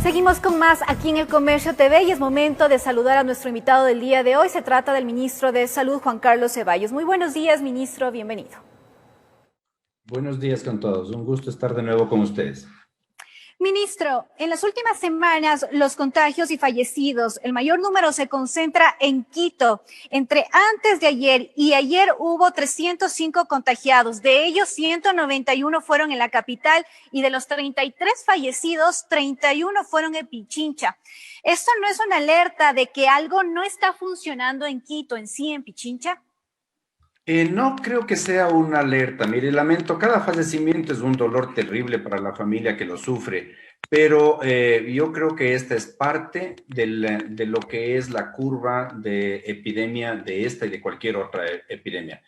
Seguimos con más aquí en El Comercio TV y es momento de saludar a nuestro invitado del día de hoy. Se trata del ministro de Salud, Juan Carlos Ceballos. Muy buenos días, ministro, bienvenido. Buenos días con todos, un gusto estar de nuevo con ustedes. Ministro, en las últimas semanas los contagios y fallecidos, el mayor número se concentra en Quito. Entre antes de ayer y ayer hubo 305 contagiados, de ellos 191 fueron en la capital y de los 33 fallecidos, 31 fueron en Pichincha. ¿Esto no es una alerta de que algo no está funcionando en Quito, en sí, en Pichincha? No creo que sea una alerta. Mire, lamento, cada fallecimiento es un dolor terrible para la familia que lo sufre, pero yo creo que esta es parte de lo que es la curva de epidemia de esta y de cualquier otra epidemia.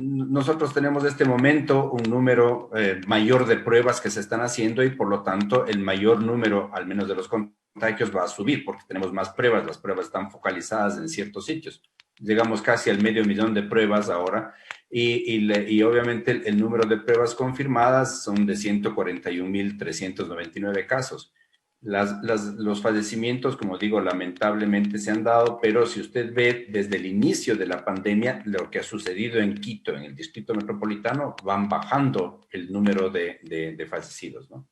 Nosotros tenemos en este momento un número mayor de pruebas que se están haciendo y por lo tanto el mayor número, al menos de los contagios, va a subir porque tenemos más pruebas. Las pruebas están focalizadas en ciertos sitios. Llegamos casi al 500.000 de pruebas ahora y obviamente el número de pruebas confirmadas son de 141.399 casos. Los fallecimientos, como digo, lamentablemente se han dado, pero si usted ve desde el inicio de la pandemia, lo que ha sucedido en Quito, en el distrito metropolitano, van bajando el número de fallecidos, ¿no?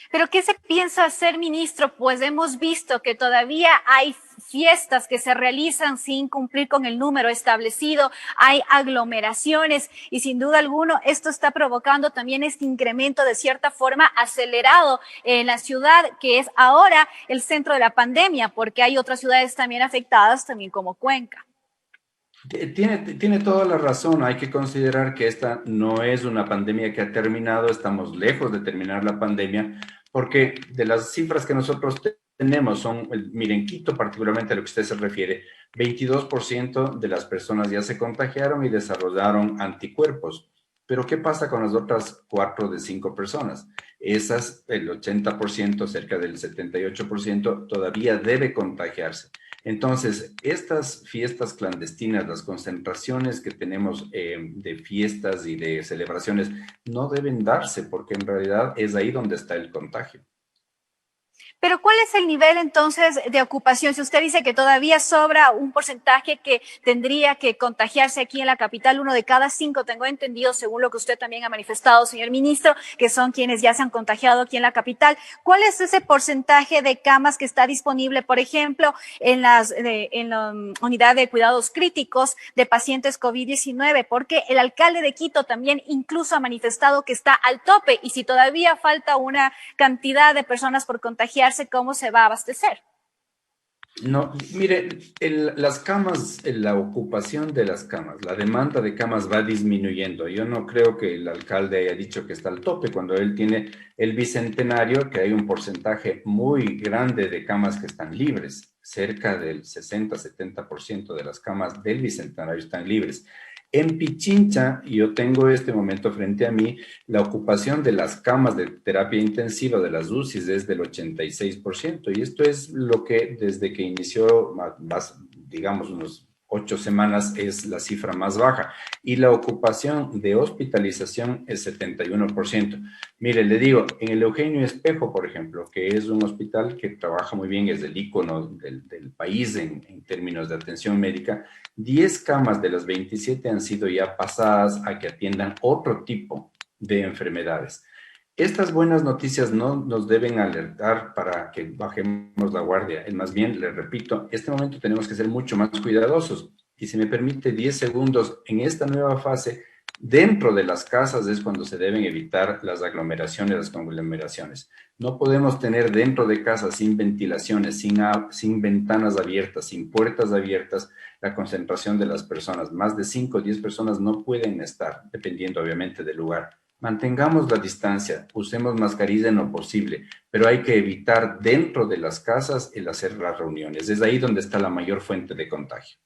¿Pero qué se piensa hacer, ministro? Pues hemos visto que todavía hay fiestas que se realizan sin cumplir con el número establecido, hay aglomeraciones y sin duda alguna esto está provocando también este incremento de cierta forma acelerado en la ciudad que es ahora el centro de la pandemia, porque hay otras ciudades también afectadas, también como Cuenca. Tiene toda la razón. Hay que considerar que esta no es una pandemia que ha terminado, estamos lejos de terminar la pandemia, porque de las cifras que nosotros tenemos son, miren, Quito particularmente a lo que usted se refiere, 22% de las personas ya se contagiaron y desarrollaron anticuerpos. Pero ¿qué pasa con las otras 4 de 5 personas? Esas, el 80%, cerca del 78%, todavía debe contagiarse. Entonces, estas fiestas clandestinas, las concentraciones que tenemos de fiestas y de celebraciones, no deben darse porque en realidad es ahí donde está el contagio. Pero ¿cuál es el nivel entonces de ocupación? Si usted dice que todavía sobra un porcentaje que tendría que contagiarse aquí en la capital, 1 de cada 5, tengo entendido, según lo que usted también ha manifestado, señor ministro, que son quienes ya se han contagiado aquí en la capital. ¿Cuál es ese porcentaje de camas que está disponible, por ejemplo, en la unidad de cuidados críticos de pacientes COVID-19? Porque el alcalde de Quito también incluso ha manifestado que está al tope y si todavía falta una cantidad de personas por contagiar, ¿cómo se va a abastecer? No, mire, las camas, la ocupación de las camas, la demanda de camas va disminuyendo. Yo no creo que el alcalde haya dicho que está al tope cuando él tiene el bicentenario, que hay un porcentaje muy grande de camas que están libres. Cerca del 60-70% de las camas del bicentenario están libres. En Pichincha, yo tengo este momento frente a mí, la ocupación de las camas de terapia intensiva de las UCIs es del 86%, y esto es lo que desde que inició, más, digamos, unos 8 semanas es la cifra más baja, y la ocupación de hospitalización es 71%. Mire, le digo, en el Eugenio Espejo, por ejemplo, que es un hospital que trabaja muy bien, es el ícono del país en términos de atención médica, 10 camas de las 27 han sido ya pasadas a que atiendan otro tipo de enfermedades. Estas buenas noticias no nos deben alertar para que bajemos la guardia. Es más bien, les repito, en este momento tenemos que ser mucho más cuidadosos. Y si me permite 10 segundos, en esta nueva fase, dentro de las casas es cuando se deben evitar las aglomeraciones, las conglomeraciones. No podemos tener dentro de casa sin ventilaciones, sin ventanas abiertas, sin puertas abiertas, la concentración de las personas. Más de 5 o 10 personas no pueden estar, dependiendo obviamente del lugar. Mantengamos la distancia, usemos mascarilla en lo posible, pero hay que evitar dentro de las casas el hacer las reuniones. Es ahí donde está la mayor fuente de contagio.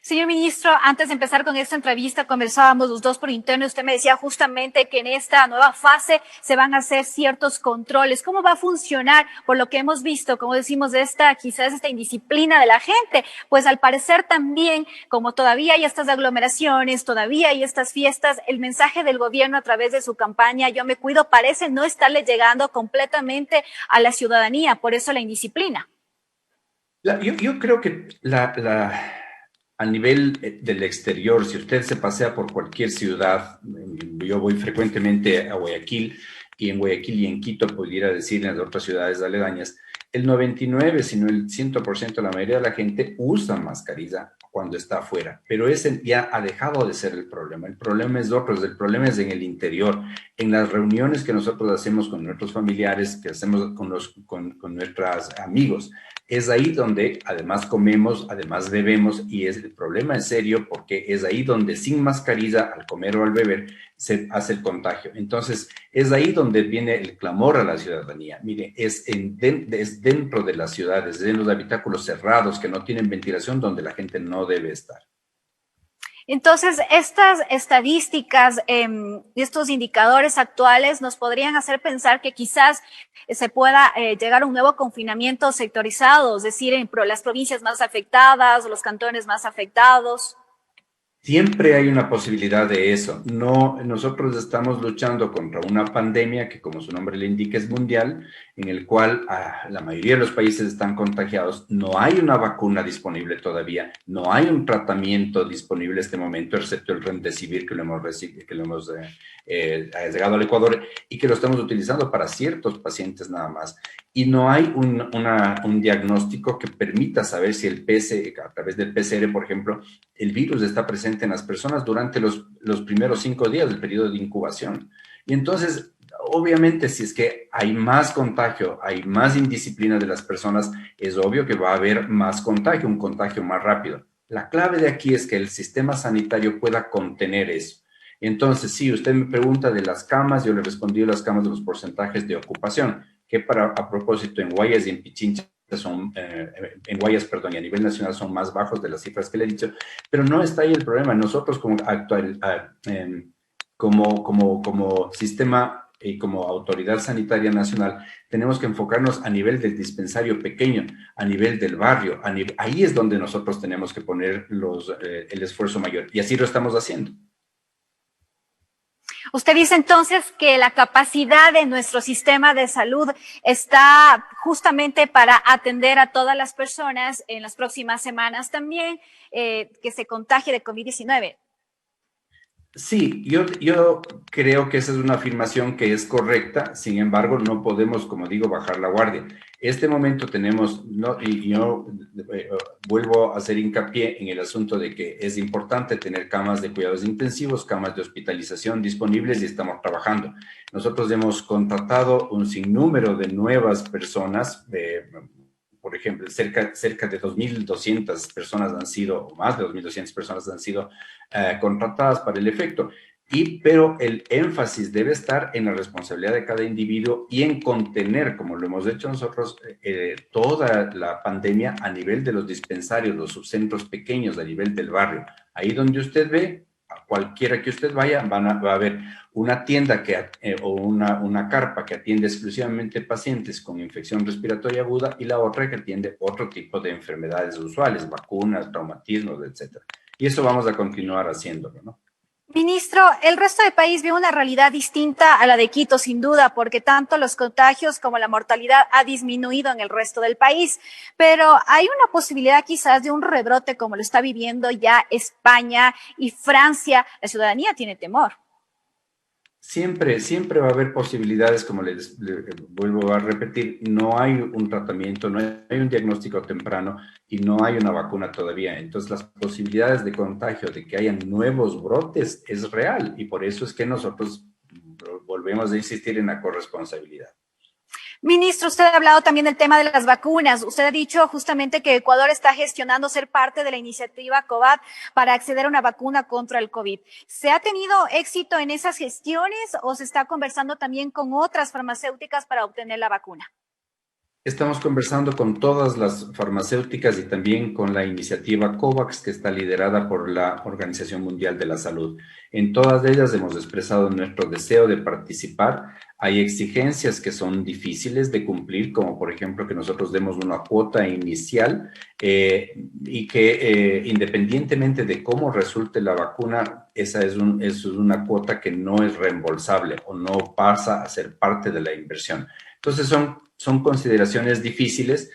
Señor ministro, antes de empezar con esta entrevista, conversábamos los dos por interno. Usted me decía justamente que en esta nueva fase se van a hacer ciertos controles. ¿Cómo va a funcionar? Por lo que hemos visto, como decimos, de quizás esta indisciplina de la gente, pues al parecer también, como todavía hay estas aglomeraciones, todavía hay estas fiestas, el mensaje del gobierno a través de su campaña Yo me cuido parece no estarle llegando completamente a la ciudadanía. Por eso la indisciplina. Yo creo que a nivel del exterior, si usted se pasea por cualquier ciudad, yo voy frecuentemente a Guayaquil, y en Guayaquil y en Quito, pudiera decir, en las otras ciudades aledañas, el 99, sino el 100%, la mayoría de la gente usa mascarilla cuando está afuera, pero ese ya ha dejado de ser el problema. El problema es otro, el problema es en el interior, en las reuniones que nosotros hacemos con nuestros familiares, que hacemos con nuestros amigos. Es ahí donde además comemos, además bebemos, y el problema es serio porque es ahí donde sin mascarilla, al comer o al beber, se hace el contagio. Entonces, es ahí donde viene el clamor a la ciudadanía. Mire, es dentro de las ciudades, en los habitáculos cerrados que no tienen ventilación, donde la gente no debe estar. Entonces, estas estadísticas y estos indicadores actuales nos podrían hacer pensar que quizás se pueda llegar a un nuevo confinamiento sectorizado, es decir, en las provincias más afectadas, los cantones más afectados. Siempre hay una posibilidad de eso. No, nosotros estamos luchando contra una pandemia que, como su nombre le indica, es mundial, en el cual la mayoría de los países están contagiados. No hay una vacuna disponible todavía, no hay un tratamiento disponible en este momento, excepto el Remdesivir que lo hemos llegado al Ecuador y que lo estamos utilizando para ciertos pacientes nada más. Y no hay un diagnóstico que permita saber si a través del PCR, por ejemplo, el virus está presente en las personas durante los primeros 5 días del periodo de incubación. Y entonces, obviamente, si es que hay más contagio, hay más indisciplina de las personas, es obvio que va a haber más contagio, un contagio más rápido. La clave de aquí es que el sistema sanitario pueda contener eso. Entonces, si usted me pregunta de las camas, yo le respondí las camas de los porcentajes de ocupación, que a propósito en Guayas y en Pichincha en Guayas, perdón, y a nivel nacional son más bajos de las cifras que le he dicho, pero no está ahí el problema. Nosotros como sistema y como autoridad sanitaria nacional tenemos que enfocarnos a nivel del dispensario pequeño, a nivel del barrio, ahí es donde nosotros tenemos que poner el esfuerzo mayor, y así lo estamos haciendo. Usted dice entonces que la capacidad de nuestro sistema de salud está justamente para atender a todas las personas en las próximas semanas también que se contagie de COVID-19. Sí, yo creo que esa es una afirmación que es correcta. Sin embargo, no podemos, como digo, bajar la guardia. Este momento tenemos, y yo vuelvo a hacer hincapié en el asunto de que es importante tener camas de cuidados intensivos, camas de hospitalización disponibles, y estamos trabajando. Nosotros hemos contratado un sinnúmero de nuevas personas, por ejemplo, cerca de 2.200 personas han sido, o más de 2.200 personas han sido contratadas para el efecto. Pero el énfasis debe estar en la responsabilidad de cada individuo y en contener, como lo hemos hecho nosotros, toda la pandemia a nivel de los dispensarios, los subcentros pequeños, a nivel del barrio. Ahí donde usted ve, a cualquiera que usted vaya, va a haber una tienda o una carpa que atiende exclusivamente pacientes con infección respiratoria aguda, y la otra que atiende otro tipo de enfermedades usuales, vacunas, traumatismos, etcétera. Y eso vamos a continuar haciéndolo, ¿no? Ministro, el resto del país vive una realidad distinta a la de Quito, sin duda, porque tanto los contagios como la mortalidad ha disminuido en el resto del país. Pero hay una posibilidad quizás de un rebrote como lo está viviendo ya España y Francia. La ciudadanía tiene temor. Siempre va a haber posibilidades, como les vuelvo a repetir, no hay un tratamiento, no hay un diagnóstico temprano y no hay una vacuna todavía. Entonces, las posibilidades de contagio, de que hayan nuevos brotes, es real, y por eso es que nosotros volvemos a insistir en la corresponsabilidad. Ministro, usted ha hablado también del tema de las vacunas. Usted ha dicho justamente que Ecuador está gestionando ser parte de la iniciativa COVAD para acceder a una vacuna contra el COVID. ¿Se ha tenido éxito en esas gestiones o se está conversando también con otras farmacéuticas para obtener la vacuna? Estamos conversando con todas las farmacéuticas y también con la iniciativa COVAX, que está liderada por la Organización Mundial de la Salud. En todas ellas hemos expresado nuestro deseo de participar. Hay exigencias que son difíciles de cumplir, como por ejemplo que nosotros demos una cuota inicial y que independientemente de cómo resulte la vacuna, esa es una cuota que no es reembolsable o no pasa a ser parte de la inversión. Entonces son consideraciones difíciles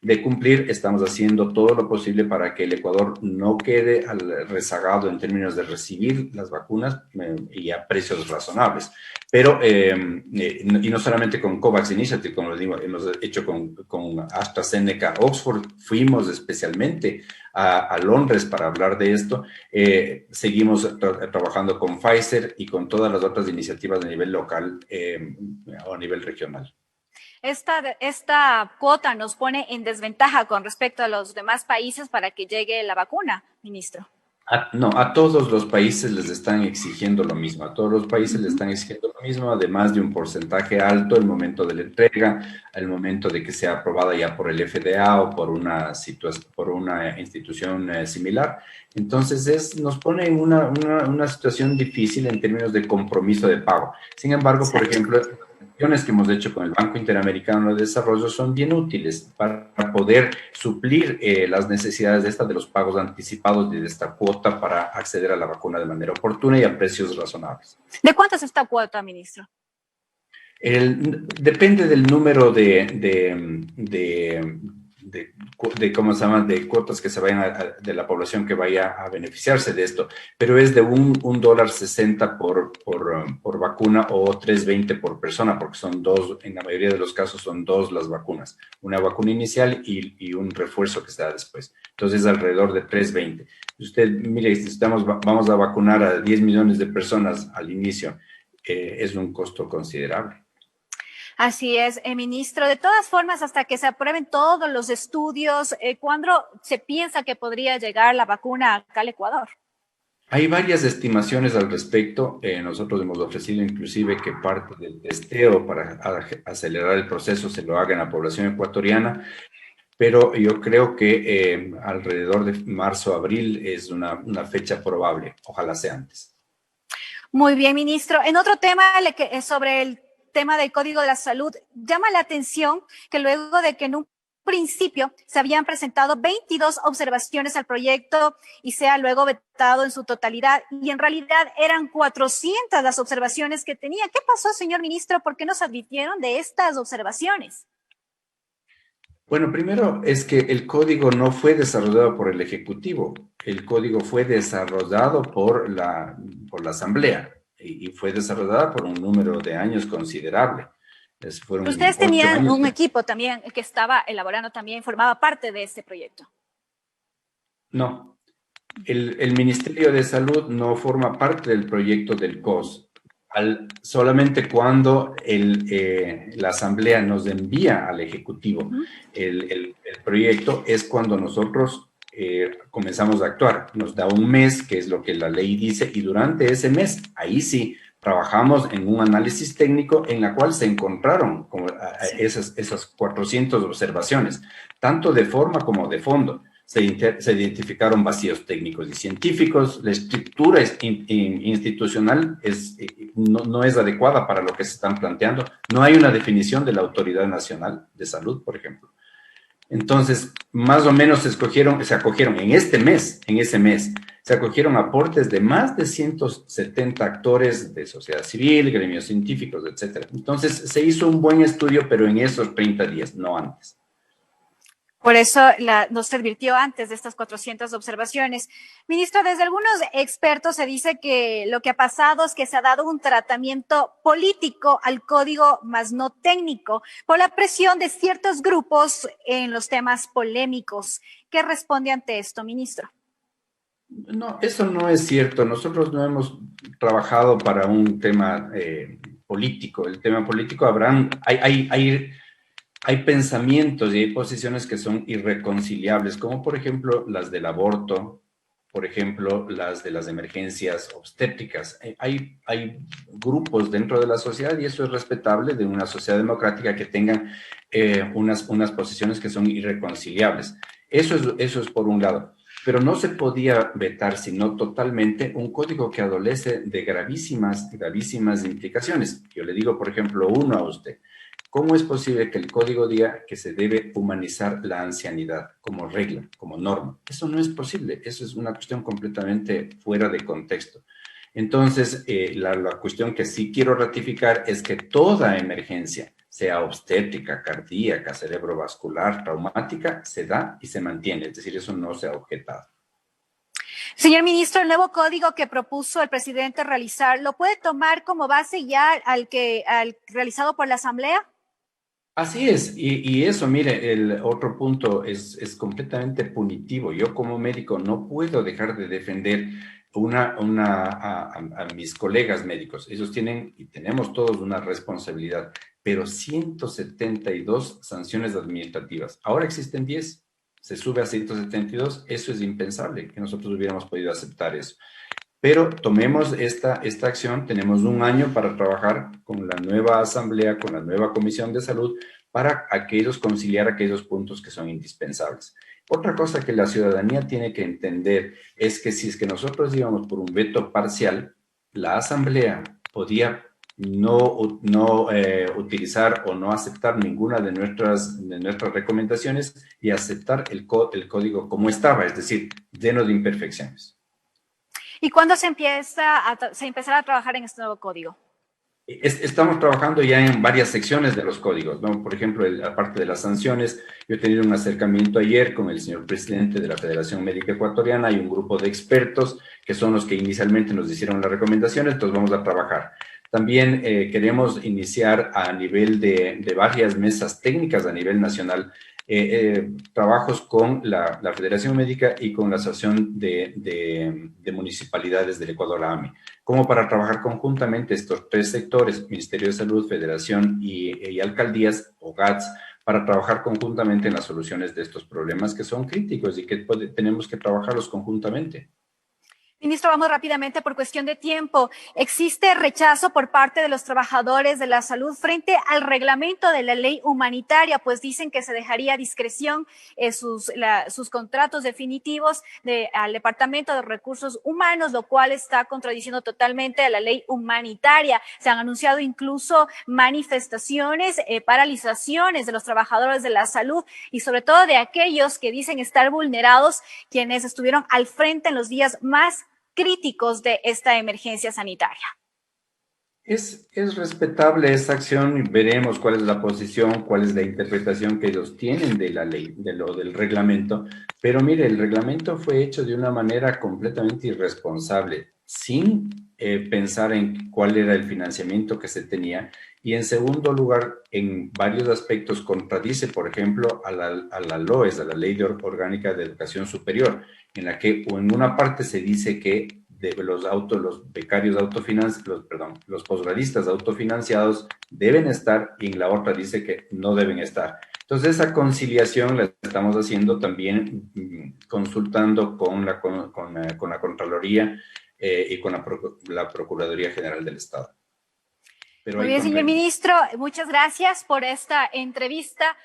de cumplir. Estamos haciendo todo lo posible para que el Ecuador no quede rezagado en términos de recibir las vacunas y a precios razonables. Pero, y no solamente con COVAX Initiative, como les digo, hemos hecho con AstraZeneca Oxford, fuimos especialmente a Londres para hablar de esto. Seguimos trabajando con Pfizer y con todas las otras iniciativas a nivel local o a nivel regional. Esta cuota nos pone en desventaja con respecto a los demás países para que llegue la vacuna, ministro. No, a todos los países les están exigiendo lo mismo, a todos los países les están exigiendo lo mismo, además de un porcentaje alto el momento de la entrega, el momento de que sea aprobada ya por el FDA o por una institución similar. Entonces, nos pone en una situación difícil en términos de compromiso de pago. Sin embargo, por ejemplo, las que hemos hecho con el Banco Interamericano de Desarrollo son bien útiles para poder suplir las necesidades de los pagos anticipados de esta cuota para acceder a la vacuna de manera oportuna y a precios razonables. ¿De cuánto es esta cuota, ministro? Depende del número ¿cómo se llama?, de cuotas que se vayan de la población que vaya a beneficiarse de esto, pero es de $1.60 por vacuna o $3.20 por persona, porque son dos, en la mayoría de los casos son dos las vacunas, una vacuna inicial y un refuerzo que se da después. Entonces, alrededor de $3.20. Usted, mire, si vamos a vacunar a 10 millones de personas al inicio, es un costo considerable. Así es, ministro. De todas formas, hasta que se aprueben todos los estudios, ¿cuándo se piensa que podría llegar la vacuna acá al Ecuador? Hay varias estimaciones al respecto. Nosotros hemos ofrecido inclusive que parte del testeo para acelerar el proceso se lo haga en la población ecuatoriana, pero yo creo que alrededor de marzo, abril es una fecha probable. Ojalá sea antes. Muy bien, ministro. En otro tema sobre el tema del Código de la Salud, llama la atención que luego de que en un principio se habían presentado 22 observaciones al proyecto y sea luego vetado en su totalidad, y en realidad eran 400 las observaciones que tenía. ¿Qué pasó, señor ministro? ¿Por qué nos advirtieron de estas observaciones? Bueno, primero es que el código no fue desarrollado por el Ejecutivo, el código fue desarrollado por la Asamblea y fue desarrollada por un número de años considerable. Ustedes tenían un equipo también que estaba elaborando también, formaba parte de este proyecto. No, el Ministerio de Salud no forma parte del proyecto del COS. Solamente cuando la Asamblea nos envía al Ejecutivo el proyecto es cuando nosotros comenzamos a actuar. Nos da un mes, que es lo que la ley dice, y durante ese mes, ahí sí, trabajamos en un análisis técnico en la cual se encontraron esas 400 observaciones, tanto de forma como de fondo. Se identificaron vacíos técnicos y científicos, la estructura institucional no es adecuada para lo que se están planteando, no hay una definición de la Autoridad Nacional de Salud, por ejemplo. Entonces, más o menos se acogieron en ese mes, se acogieron aportes de más de 170 actores de sociedad civil, gremios científicos, etcétera. Entonces, se hizo un buen estudio, pero en esos 30 días, no antes. Por eso nos advirtió antes de estas 400 observaciones. Ministro, desde algunos expertos se dice que lo que ha pasado es que se ha dado un tratamiento político al código, más no técnico, por la presión de ciertos grupos en los temas polémicos. ¿Qué responde ante esto, ministro? No, eso no es cierto. Nosotros no hemos trabajado para un tema político. El tema político hay pensamientos y hay posiciones que son irreconciliables, como por ejemplo las del aborto, por ejemplo, las de las emergencias obstétricas. Hay grupos dentro de la sociedad, y eso es respetable, de una sociedad democrática, que tengan unas posiciones que son irreconciliables. Eso es por un lado. Pero no se podía vetar, sino totalmente, un código que adolece de gravísimas implicaciones. Yo le digo, por ejemplo, uno a usted. ¿Cómo es posible que el código diga que se debe humanizar la ancianidad como regla, como norma? Eso no es posible. Eso es una cuestión completamente fuera de contexto. Entonces, la cuestión que sí quiero ratificar es que toda emergencia, sea obstétrica, cardíaca, cerebrovascular, traumática, se da y se mantiene. Es decir, eso no se ha objetado. Señor ministro, el nuevo código que propuso el presidente realizar, ¿lo puede tomar como base ya al realizado por la Asamblea? Así es, y eso, mire, el otro punto es completamente punitivo. Yo como médico no puedo dejar de defender a mis colegas médicos. Ellos tienen y tenemos todos una responsabilidad, pero 172 sanciones administrativas. Ahora existen 10, se sube a 172. Eso es impensable, que nosotros hubiéramos podido aceptar eso. Pero tomemos esta acción, tenemos un año para trabajar con la nueva asamblea, con la nueva comisión de salud, para conciliar aquellos puntos que son indispensables. Otra cosa que la ciudadanía tiene que entender es que si es que nosotros íbamos por un veto parcial, la asamblea podía no utilizar o no aceptar ninguna de nuestras recomendaciones y aceptar el código como estaba, es decir, lleno de imperfecciones. ¿Y cuándo se empezará a trabajar en este nuevo código? Estamos trabajando ya en varias secciones de los códigos, ¿no? Por ejemplo, aparte de las sanciones, yo he tenido un acercamiento ayer con el señor presidente de la Federación Médica Ecuatoriana. Hay un grupo de expertos que son los que inicialmente nos hicieron las recomendaciones, entonces vamos a trabajar. También queremos iniciar a nivel de varias mesas técnicas a nivel nacional, trabajos con la Federación Médica y con la Asociación de Municipalidades del Ecuador, AME, como para trabajar conjuntamente estos tres sectores, Ministerio de Salud, Federación y Alcaldías o GATS, para trabajar conjuntamente en las soluciones de estos problemas que son críticos y que tenemos que trabajarlos conjuntamente. Ministro, vamos rápidamente por cuestión de tiempo. ¿Existe rechazo por parte de los trabajadores de la salud frente al reglamento de la ley humanitaria? Pues dicen que se dejaría a discreción sus contratos definitivos al Departamento de Recursos Humanos, lo cual está contradiciendo totalmente a la ley humanitaria. Se han anunciado incluso manifestaciones, paralizaciones de los trabajadores de la salud y sobre todo de aquellos que dicen estar vulnerados, quienes estuvieron al frente en los días más críticos de esta emergencia sanitaria. Es respetable esa acción y veremos cuál es la posición, cuál es la interpretación que ellos tienen de la ley, del reglamento. Pero mire, el reglamento fue hecho de una manera completamente irresponsable, sin pensar en cuál era el financiamiento que se tenía. Y en segundo lugar, en varios aspectos contradice, por ejemplo, a la LOES, a la Ley Orgánica de Educación Superior, en la que en una parte se dice que los becarios los posgradistas autofinanciados deben estar, y en la otra dice que no deben estar. Entonces, esa conciliación la estamos haciendo también consultando con la Contraloría y con la Procuraduría General del Estado. Muy bien, señor ministro, muchas gracias por esta entrevista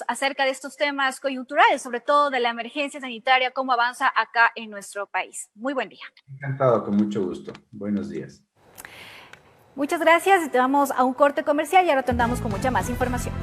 acerca de estos temas coyunturales, sobre todo de la emergencia sanitaria, cómo avanza acá en nuestro país. Muy buen día. Encantado, con mucho gusto. Buenos días. Muchas gracias. Vamos a un corte comercial y ahora tendamos con mucha más información.